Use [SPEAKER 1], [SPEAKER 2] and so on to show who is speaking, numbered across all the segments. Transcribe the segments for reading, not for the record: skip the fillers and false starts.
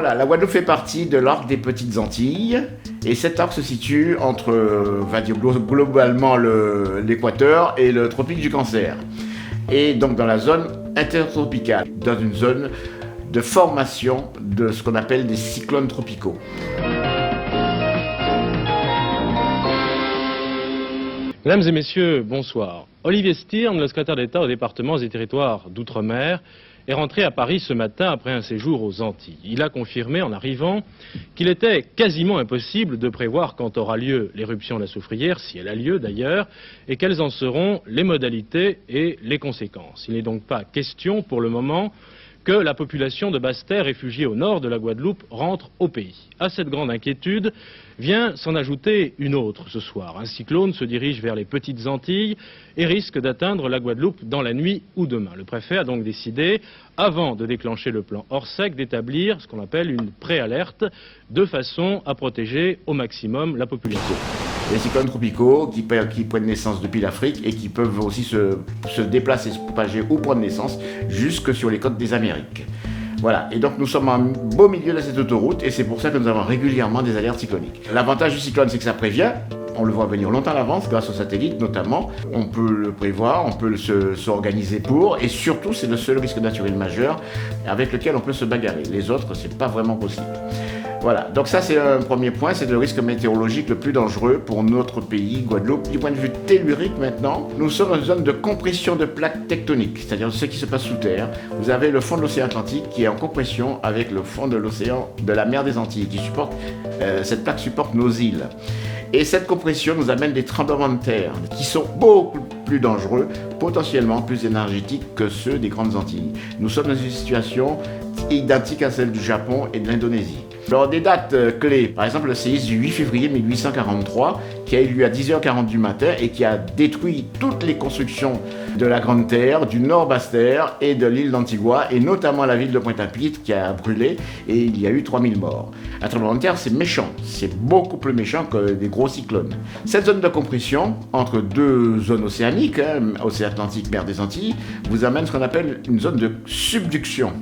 [SPEAKER 1] Voilà, la Guadeloupe fait partie de l'arc des Petites Antilles. Et cet arc se situe entre, on va dire globalement, l'équateur et le tropique du Cancer. Et donc dans la zone intertropicale, dans une zone de formation de ce qu'on appelle des cyclones tropicaux.
[SPEAKER 2] Mesdames et messieurs, bonsoir. Olivier Stirn, le secrétaire d'État aux départements et territoires d'outre-mer, est rentré à Paris ce matin après un séjour aux Antilles. Il a confirmé en arrivant qu'il était quasiment impossible de prévoir quand aura lieu l'éruption de la Soufrière, si elle a lieu d'ailleurs, et quelles en seront les modalités et les conséquences. Il n'est donc pas question pour le moment que la population de Basse-Terre réfugiée au nord de la Guadeloupe rentre au pays. À cette grande inquiétude vient s'en ajouter une autre ce soir. Un cyclone se dirige vers les Petites Antilles et risque d'atteindre la Guadeloupe dans la nuit ou demain. Le préfet a donc décidé, avant de déclencher le plan Orsec, d'établir ce qu'on appelle une préalerte, de façon à protéger au maximum la population.
[SPEAKER 1] Les cyclones tropicaux qui prennent naissance depuis l'Afrique et qui peuvent aussi se déplacer, se propager ou prendre naissance jusque sur les côtes des Amériques. Voilà, et donc nous sommes en beau milieu de cette autoroute et c'est pour ça que nous avons régulièrement des alertes cycloniques. L'avantage du cyclone, c'est que ça prévient. On le voit venir longtemps à l'avance, grâce aux satellites notamment. On peut le prévoir, on peut s'organiser pour, et surtout c'est le seul risque naturel majeur avec lequel on peut se bagarrer. Les autres, c'est pas vraiment possible. Voilà, donc ça c'est un premier point, c'est le risque météorologique le plus dangereux pour notre pays, Guadeloupe. Du point de vue tellurique maintenant, nous sommes dans une zone de compression de plaques tectoniques, c'est-à-dire ce qui se passe sous terre. Vous avez le fond de l'océan Atlantique qui est en compression avec le fond de l'océan de la mer des Antilles, qui supporte, cette plaque supporte nos îles. Et cette compression nous amène des tremblements de terre qui sont beaucoup plus dangereux, potentiellement plus énergétiques que ceux des grandes Antilles. Nous sommes dans une situation identique à celle du Japon et de l'Indonésie. Alors des dates clés, par exemple le séisme du 8 février 1843 qui a eu lieu à 10h40 du matin et qui a détruit toutes les constructions de la Grande Terre, du Nord Basse-Terre et de l'île d'Antigua et notamment la ville de Pointe-à-Pitre qui a brûlé et il y a eu 3000 morts. Un tremblement de terre c'est méchant, c'est beaucoup plus méchant que des gros cyclones. Cette zone de compression entre deux zones océaniques, océan Atlantique, mer des Antilles, vous amène ce qu'on appelle une zone de subduction.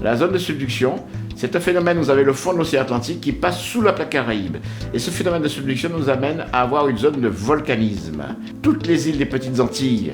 [SPEAKER 1] La zone de subduction, c'est un phénomène, vous avez le fond de l'océan Atlantique qui passe sous la plaque Caraïbe. Et ce phénomène de subduction nous amène à avoir une zone de volcanisme. Toutes les îles des Petites Antilles,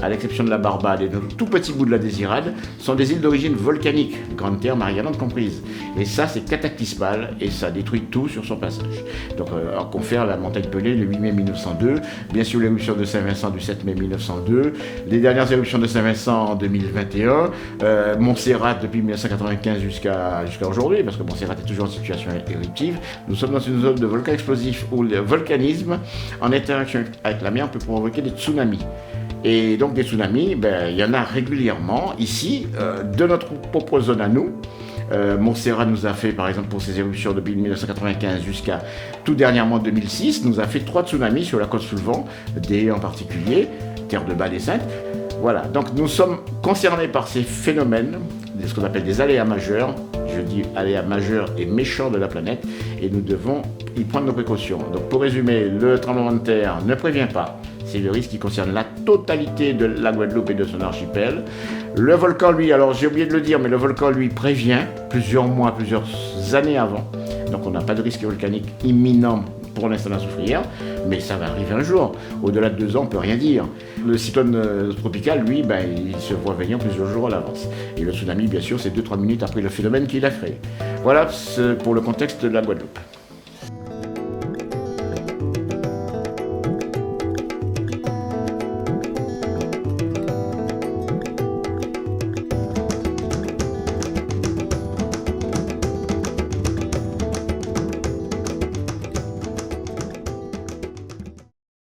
[SPEAKER 1] à l'exception de la Barbade et de tout petit bout de la Désirade, sont des îles d'origine volcanique, Grande Terre, Marianne comprise. Et ça, c'est cataclysmal et ça détruit tout sur son passage. Donc, on confère la montagne Pelée le 8 mai 1902, bien sûr l'éruption de Saint-Vincent du 7 mai 1902, les dernières éruptions de Saint-Vincent en 2021, Montserrat depuis 1995 jusqu'à aujourd'hui, parce que Montserrat est toujours en situation éruptive. Nous sommes dans une zone de volcan explosif où le volcanisme, en interaction avec la mer, peut provoquer des tsunamis. Et donc des tsunamis, il y en a régulièrement ici, de notre propre zone à nous. Montserrat nous a fait, par exemple, pour ses éruptions depuis 1995 jusqu'à tout dernièrement 2006, nous a fait 3 tsunamis sur la côte sous le vent, des en particulier, Terre de Bâle et Sainte. Voilà, donc nous sommes concernés par ces phénomènes, ce qu'on appelle des aléas majeurs. Je dis aléas majeurs et méchants de la planète, et nous devons y prendre nos précautions. Donc pour résumer, le tremblement de terre ne prévient pas. C'est le risque qui concerne la totalité de la Guadeloupe et de son archipel. Le volcan, lui, alors j'ai oublié de le dire, mais le volcan, lui, prévient plusieurs mois, plusieurs années avant. Donc on n'a pas de risque volcanique imminent pour l'instant la Soufrière, mais ça va arriver un jour. Au-delà de 2 ans, on ne peut rien dire. Le cyclone tropical, lui, il se voit venir plusieurs jours à l'avance. Et le tsunami, bien sûr, c'est 2-3 minutes après le phénomène qu'il a créé. Voilà pour le contexte de la Guadeloupe.